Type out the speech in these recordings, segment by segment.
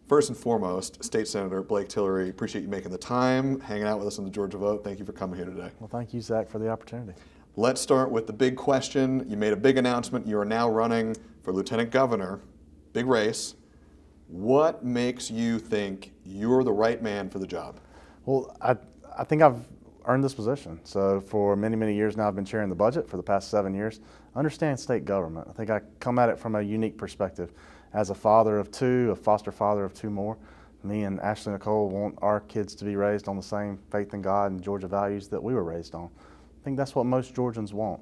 First and foremost, State Senator Blake Tillery, appreciate you making the time, hanging out with us on the Georgia Vote. Thank you for coming here today. Well, thank you, Zach, for the opportunity. Let's start with the big question. You made a big announcement. You are now running for Lieutenant Governor. Big race. What makes you think you're the right man for the job? Well, I think I've earned this position. So for many, many years now, I've been chairing the budget for the past 7 years. I understand state government. I think I come at it from a unique perspective. As a father of two, a foster father of two more, me and Ashley Nicole want our kids to be raised on the same faith in God and Georgia values that we were raised on. I think that's what most Georgians want.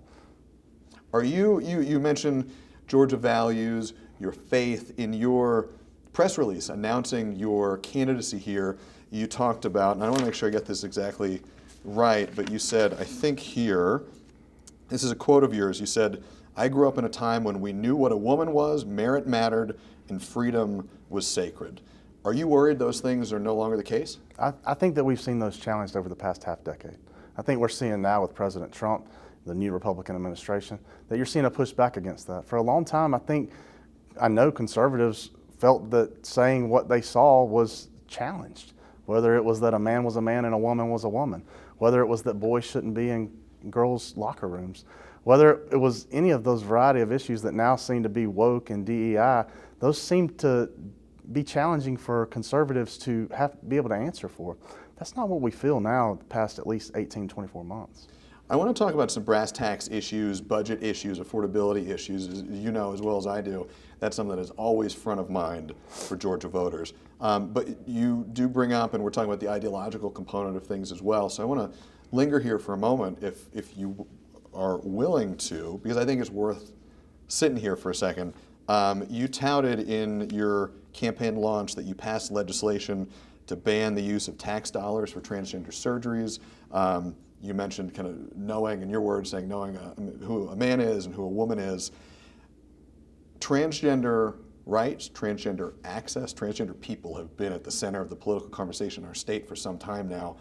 Are you mentioned Georgia values, your faith. In your press release announcing your candidacy here, you talked about, and I want to make sure I get this exactly right, but you said, I think here, this is a quote of yours, you said, "I grew up in a time when we knew what a woman was, merit mattered, and freedom was sacred." Are you worried those things are no longer the case? I think that we've seen those challenged over the past half decade. I think we're seeing now with President Trump, the new Republican administration, that you're seeing a pushback against that. For a long time, I know conservatives felt that saying what they saw was challenged, whether it was that a man was a man and a woman was a woman, whether it was that boys shouldn't be in girls' locker rooms, whether it was any of those variety of issues that now seem to be woke and DEI. Those seem to be challenging for conservatives to be able to answer for. That's not what we feel now the past at least 18, 24 months. I want to talk about some brass tacks issues, budget issues, affordability issues. As you know as well as I do, that's something that is always front of mind for Georgia voters. But you do bring up, and we're talking about the ideological component of things as well. So I want to linger here for a moment, if you are willing to, because I think it's worth sitting here for a second. You touted in your campaign launch that you passed legislation to ban the use of tax dollars for transgender surgeries. You mentioned kind of knowing, in your words, saying knowing who a man is and who a woman is. Transgender rights, transgender access, transgender people have been at the center of the political conversation in our state for some time now.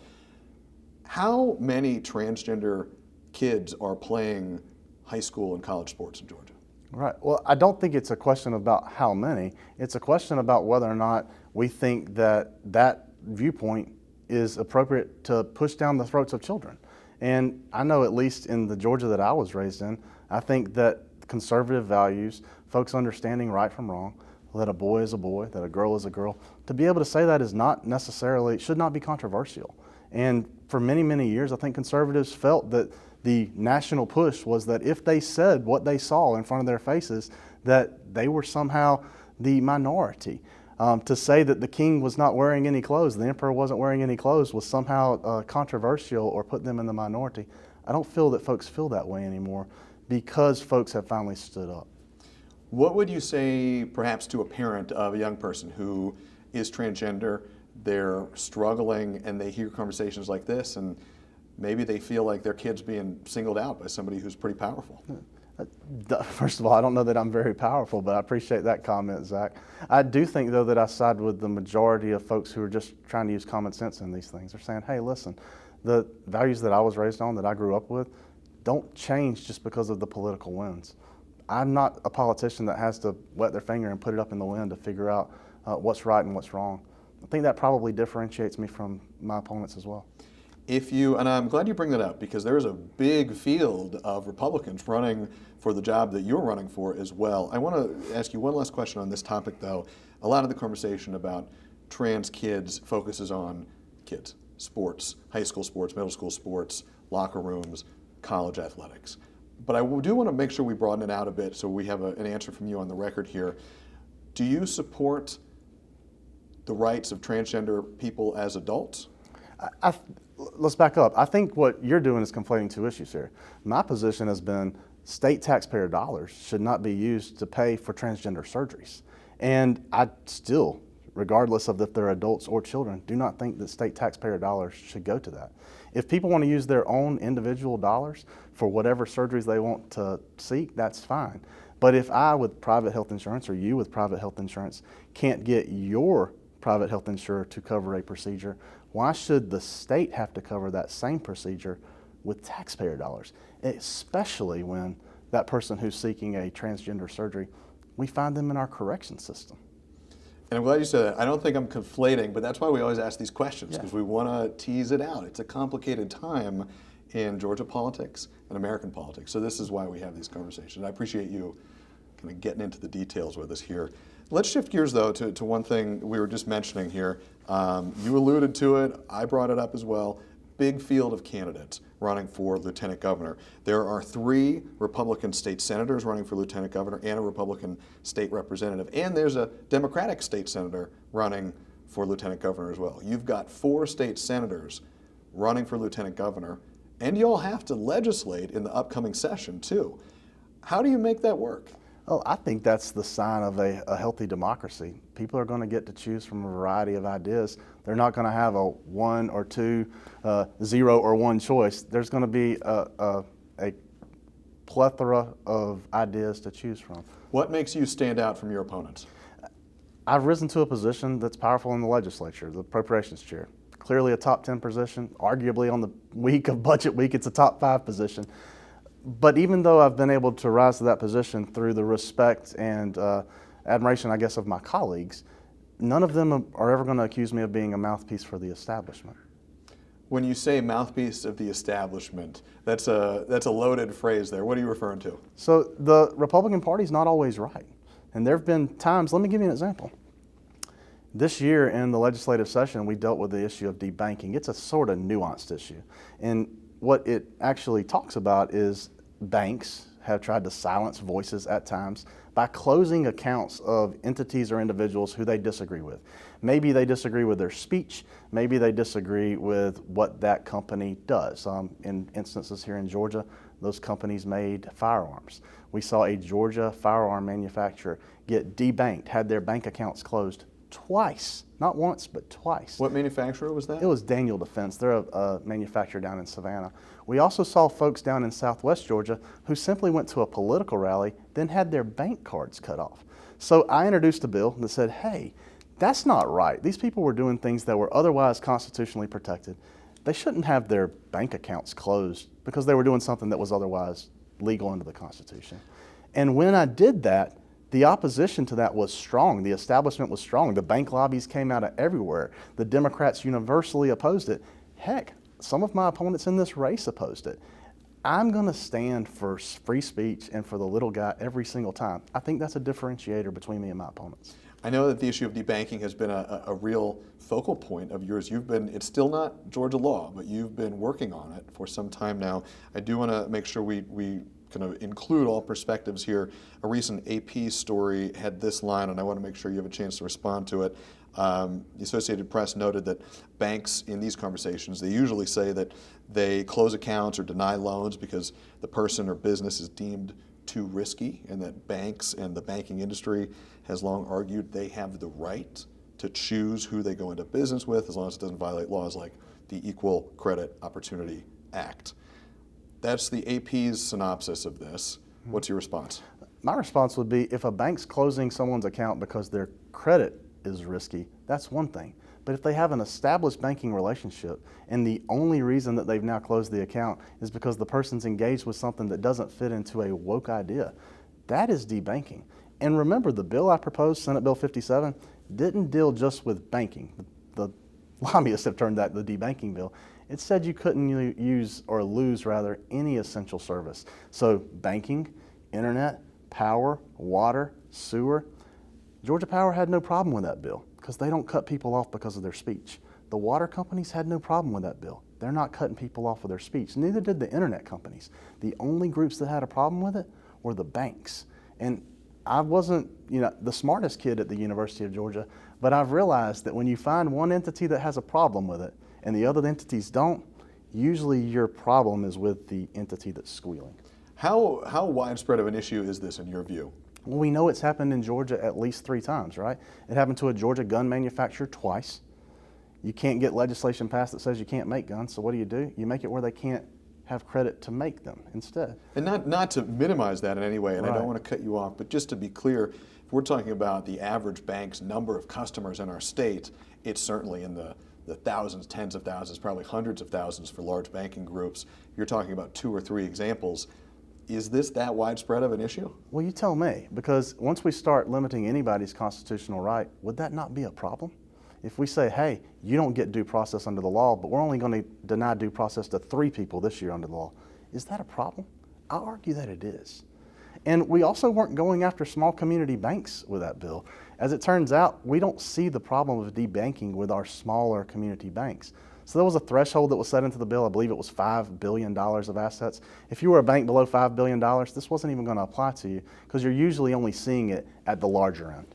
How many transgender kids are playing high school and college sports in Georgia? Right. Well, I don't think it's a question about how many. It's a question about whether or not we think that that viewpoint is appropriate to push down the throats of children. And I know, at least in the Georgia that I was raised in, I think that conservative values, folks understanding right from wrong, that a boy is a boy, that a girl is a girl, to be able to say that is not necessarily, should not be controversial. And for many, many years, I think conservatives felt that the national push was that if they said what they saw in front of their faces, that they were somehow the minority. To say that the king was not wearing any clothes, the emperor wasn't wearing any clothes, was somehow controversial or put them in the minority. I don't feel that folks feel that way anymore because folks have finally stood up. What would you say perhaps to a parent of a young person who is transgender, they're struggling and they hear conversations like this and maybe they feel like their kid's being singled out by somebody who's pretty powerful? First of all, I don't know that I'm very powerful, but I appreciate that comment, Zach. I do think, though, that I side with the majority of folks who are just trying to use common sense in these things. They're saying, hey, listen, the values that I was raised on, that I grew up with, don't change just because of the political winds. I'm not a politician that has to wet their finger and put it up in the wind to figure out what's right and what's wrong. I think that probably differentiates me from my opponents as well. And I'm glad you bring that up because there is a big field of Republicans running for the job that you're running for as well. I want to ask you one last question on this topic, though. A lot of the conversation about trans kids focuses on kids, sports, high school sports, middle school sports, locker rooms, college athletics. But I do want to make sure we broaden it out a bit so we have an answer from you on the record here. Do you support the rights of transgender people as adults? Let's back up. I think what you're doing is conflating two issues here. My position has been state taxpayer dollars should not be used to pay for transgender surgeries. And I still, regardless of if they're adults or children, do not think that state taxpayer dollars should go to that. If people want to use their own individual dollars for whatever surgeries they want to seek, that's fine. But if I, with private health insurance, or you with private health insurance, can't get your private health insurer to cover a procedure, why should the state have to cover that same procedure with taxpayer dollars? Especially when that person who's seeking a transgender surgery, we find them in our correction system. And I'm glad you said that. I don't think I'm conflating, but that's why we always ask these questions, because Yeah. we want to tease it out. It's a complicated time in Georgia politics and American politics. So this is why we have these conversations. I appreciate you kind of getting into the details with us here. Let's shift gears, though, to one thing we were just mentioning here. You alluded to it. I brought it up as well. Big field of candidates running for lieutenant governor. There are 3 Republican state senators running for lieutenant governor and a Republican state representative. And there's a Democratic state senator running for lieutenant governor as well. You've got 4 state senators running for lieutenant governor, and you'll have to legislate in the upcoming session, too. How do you make that work? Well, I think that's the sign of a healthy democracy. People are going to get to choose from a variety of ideas. They're not going to have a 1 or 2, 0 or 1 choice. There's going to be a plethora of ideas to choose from. What makes you stand out from your opponents? I've risen to a position that's powerful in the legislature, the appropriations chair. Clearly a top 10 position. Arguably on the week of budget week, it's a top 5 position. But even though I've been able to rise to that position through the respect and admiration, I guess, of my colleagues, none of them are ever going to accuse me of being a mouthpiece for the establishment. When you say mouthpiece of the establishment, that's a loaded phrase there. What are you referring to? So the Republican Party's not always right. And there have been times, let me give you an example. This year in the legislative session, we dealt with the issue of debanking. It's a sort of nuanced issue. And what it actually talks about is banks have tried to silence voices at times by closing accounts of entities or individuals who they disagree with. Maybe they disagree with their speech, maybe they disagree with what that company does. In instances here in Georgia, those companies made firearms. We saw a Georgia firearm manufacturer get debanked, had their bank accounts closed twice, not once, but twice. What manufacturer was that? It was Daniel Defense. They're a manufacturer down in Savannah. We also saw folks down in Southwest Georgia who simply went to a political rally, then had their bank cards cut off. So I introduced a bill that said, hey, that's not right. These people were doing things that were otherwise constitutionally protected. They shouldn't have their bank accounts closed because they were doing something that was otherwise legal under the Constitution. And when I did that, the opposition to that was strong. The establishment was strong. The bank lobbies came out of everywhere. The Democrats universally opposed it. Heck, some of my opponents in this race opposed it. I'm going to stand for free speech and for the little guy every single time. I think that's a differentiator between me and my opponents. I know that the issue of debanking has been a real focal point of yours. It's still not Georgia law, but you've been working on it for some time now. I do want to make sure we kind of include all perspectives here. A recent AP story had this line, and I want to make sure you have a chance to respond to it. The Associated Press noted that banks in these conversations, they usually say that they close accounts or deny loans because the person or business is deemed too risky, and that banks and the banking industry has long argued they have the right to choose who they go into business with as long as it doesn't violate laws like the Equal Credit Opportunity Act. That's the AP's synopsis of this. What's your response? My response would be if a bank's closing someone's account because their credit is risky, that's one thing. But if they have an established banking relationship and the only reason that they've now closed the account is because the person's engaged with something that doesn't fit into a woke idea, that is debanking. And remember, the bill I proposed, Senate Bill 57, didn't deal just with banking. The lobbyists have turned that the debanking bill. It said you couldn't use or lose, rather, any essential service. So banking, internet, power, water, sewer. Georgia Power had no problem with that bill because they don't cut people off because of their speech. The water companies had no problem with that bill. They're not cutting people off with their speech. Neither did the internet companies. The only groups that had a problem with it were the banks. And I wasn't, the smartest kid at the University of Georgia, but I've realized that when you find one entity that has a problem with it and the other entities don't, usually your problem is with the entity that's squealing. How widespread of an issue is this in your view? Well, we know it's happened in Georgia at least 3 times, right? It happened to a Georgia gun manufacturer twice. You can't get legislation passed that says you can't make guns, so what do? You make it where they can't have credit to make them instead. And not to minimize that in any way, and Right. I don't want to cut you off, but just to be clear, if we're talking about the average bank's number of customers in our state, it's certainly in the thousands, tens of thousands, probably hundreds of thousands for large banking groups. You're talking about 2 or 3 examples. Is this that widespread of an issue? Well, you tell me, because once we start limiting anybody's constitutional right, would that not be a problem? If we say, hey, you don't get due process under the law, but we're only going to deny due process to 3 people this year under the law, is that a problem? I argue that it is. And we also weren't going after small community banks with that bill. As it turns out, we don't see the problem of debanking with our smaller community banks. So there was a threshold that was set into the bill. I believe it was $5 billion of assets. If you were a bank below $5 billion, this wasn't even going to apply to you because you're usually only seeing it at the larger end.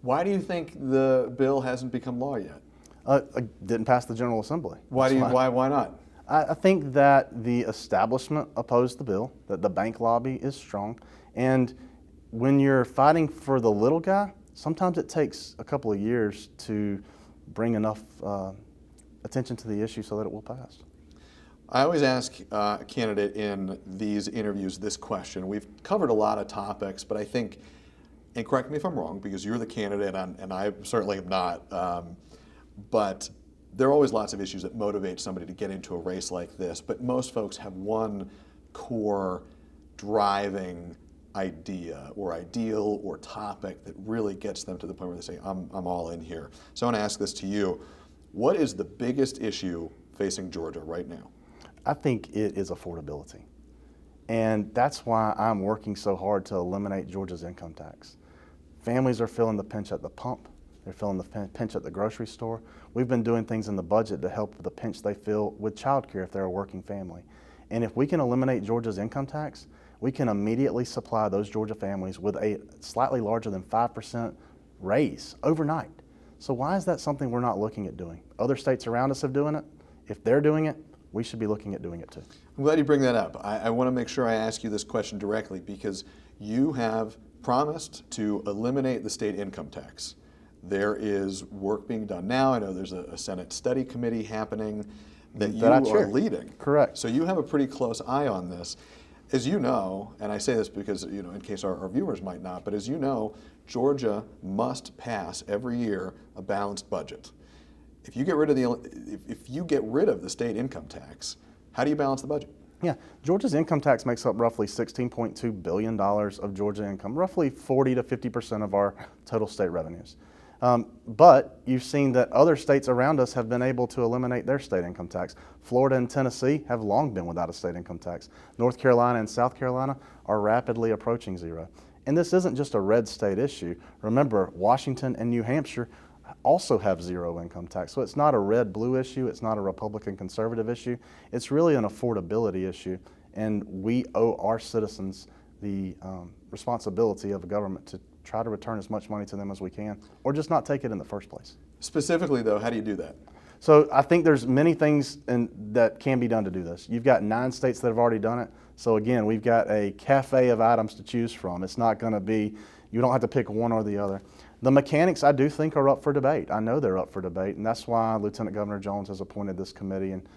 Why do you think the bill hasn't become law yet? Didn't pass the General Assembly. Why not? I think that the establishment opposed the bill, that the bank lobby is strong, and when you're fighting for the little guy, sometimes it takes a couple of years to bring enough attention to the issue so that it will pass. I always ask a candidate in these interviews this question. We've covered a lot of topics, but I think, and correct me if I'm wrong, because you're the candidate and I certainly am not, but there are always lots of issues that motivate somebody to get into a race like this, but most folks have one core driving idea or ideal or topic that really gets them to the point where they say, I'm all in here. So I want to ask this to you. What is the biggest issue facing Georgia right now? I think it is affordability. And that's why I'm working so hard to eliminate Georgia's income tax. Families are feeling the pinch at the pump. They're feeling the pinch at the grocery store. We've been doing things in the budget to help the pinch they feel with childcare if they're a working family. And if we can eliminate Georgia's income tax, we can immediately supply those Georgia families with a slightly larger than 5% raise overnight. So why is that something we're not looking at doing? Other states around us are doing it. If they're doing it, we should be looking at doing it too. I'm glad you bring that up. I want to make sure I ask you this question directly because you have promised to eliminate the state income tax. There is work being done now. I know there's a Senate study committee happening that you are leading. Correct. So you have a pretty close eye on this. As you know, and I say this because, in case our viewers might not, but as you know, Georgia must pass every year a balanced budget. If you get rid of the state income tax, how do you balance the budget? Yeah, Georgia's income tax makes up roughly $16.2 billion of Georgia income, roughly 40 to 50% of our total state revenues. But you've seen that other states around us have been able to eliminate their state income tax. Florida and Tennessee have long been without a state income tax. North Carolina and South Carolina are rapidly approaching zero. And this isn't just a red state issue. Remember, Washington and New Hampshire also have zero income tax. So it's not a red-blue issue. It's not a Republican-conservative issue. It's really an affordability issue. And we owe our citizens the responsibility of a government to try to return as much money to them as we can, or just not take it in the first place. Specifically, though, how do you do that? So I think there's many things that can be done to do this. You've got 9 states that have already done it. So again, we've got a cafe of items to choose from. It's not going to be, you don't have to pick one or the other. The mechanics, I do think, are up for debate. I know they're up for debate, and that's why Lieutenant Governor Jones has appointed this committee and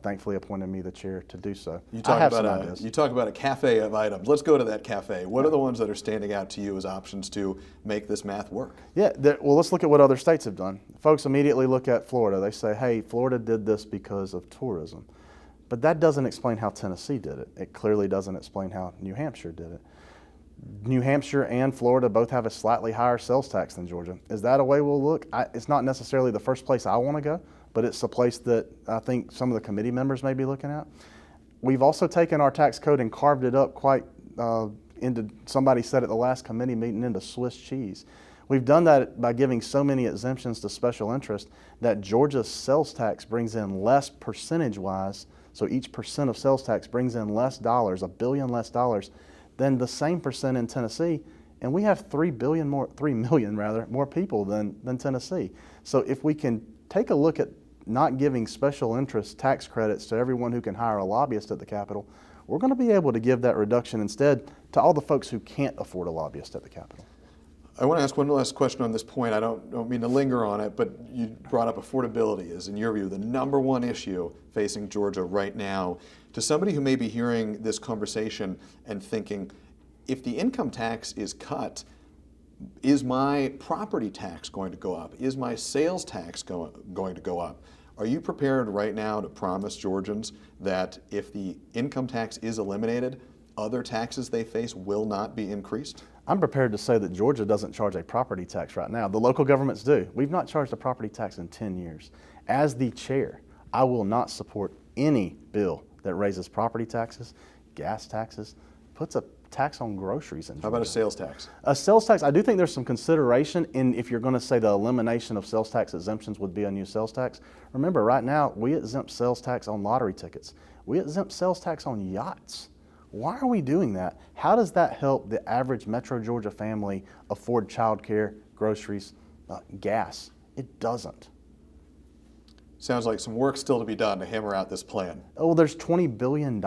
thankfully appointed me the chair to do so. You talk about a cafe of items. Let's go to that cafe. What are the ones that are standing out to you as options to make this math work? Yeah, well, let's look at what other states have done. Folks immediately look at Florida. They say, hey, Florida did this because of tourism. But that doesn't explain how Tennessee did it. It clearly doesn't explain how New Hampshire did it. New Hampshire and Florida both have a slightly higher sales tax than Georgia. Is that a way we'll look? It's not necessarily the first place I want to go, but it's a place that I think some of the committee members may be looking at. We've also taken our tax code and carved it up quite into, somebody said at the last committee meeting, into Swiss cheese. We've done that by giving so many exemptions to special interest that Georgia's sales tax brings in less percentage-wise, so each percent of sales tax brings in less dollars, $1 billion less dollars, than the same percent in Tennessee, and we have 3 million more people than Tennessee. So if we can take a look at not giving special interest tax credits to everyone who can hire a lobbyist at the Capitol, we're going to be able to give that reduction instead to all the folks who can't afford a lobbyist at the Capitol. I want to ask one last question on this point. I don't mean to linger on it, but you brought up affordability as, in your view, the #1 issue facing Georgia right now. To somebody who may be hearing this conversation and thinking, if the income tax is cut, is my property tax going to go up? Is my sales tax going to go up? Are you prepared right now to promise Georgians that if the income tax is eliminated, other taxes they face will not be increased? I'm prepared to say that Georgia doesn't charge a property tax right now. The local governments do. We've not charged a property tax in 10 years. As the chair, I will not support any bill that raises property taxes, gas taxes, puts a tax on groceries in Georgia. How about a sales tax? A sales tax, I do think there's some consideration in if you're going to say the elimination of sales tax exemptions would be a new sales tax. Remember, right now, we exempt sales tax on lottery tickets. We exempt sales tax on yachts. Why are we doing that? How does that help the average Metro Georgia family afford childcare, groceries, gas? It doesn't. Sounds like some work still to be done to hammer out this plan. Oh, there's $20 billion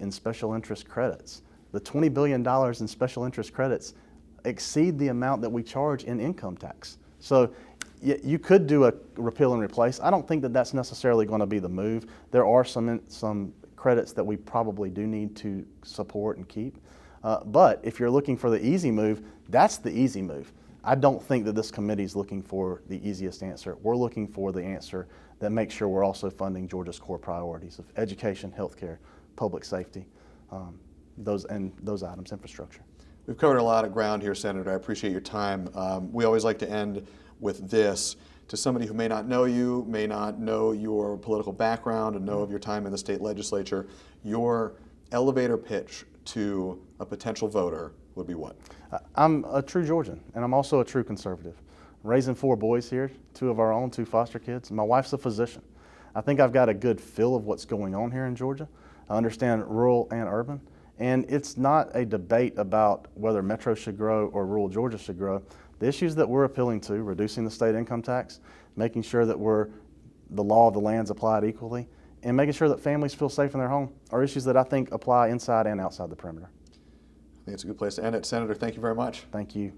in special interest credits. The $20 billion in special interest credits exceed the amount that we charge in income tax. So you could do a repeal and replace. I don't think that that's necessarily going to be the move. There are some credits that we probably do need to support and keep. But if you're looking for the easy move, that's the easy move. I don't think that this committee is looking for the easiest answer. We're looking for the answer that makes sure we're also funding Georgia's core priorities of education, healthcare, public safety, those items, infrastructure. We've covered a lot of ground here, Senator. I appreciate your time. We always like to end with this. To somebody who may not know you, may not know your political background and know of your time in the state legislature, your elevator pitch to a potential voter would be what? I'm a true Georgian, and I'm also a true conservative. Raising 4 boys here, 2 of our own, 2 foster kids. My wife's a physician. I think I've got a good feel of what's going on here in Georgia. I understand rural and urban. And it's not a debate about whether Metro should grow or rural Georgia should grow. The issues that we're appealing to, reducing the state income tax, making sure that the law of the land's applied equally, and making sure that families feel safe in their home are issues that I think apply inside and outside the perimeter. I think it's a good place to end it. Senator, thank you very much. Thank you.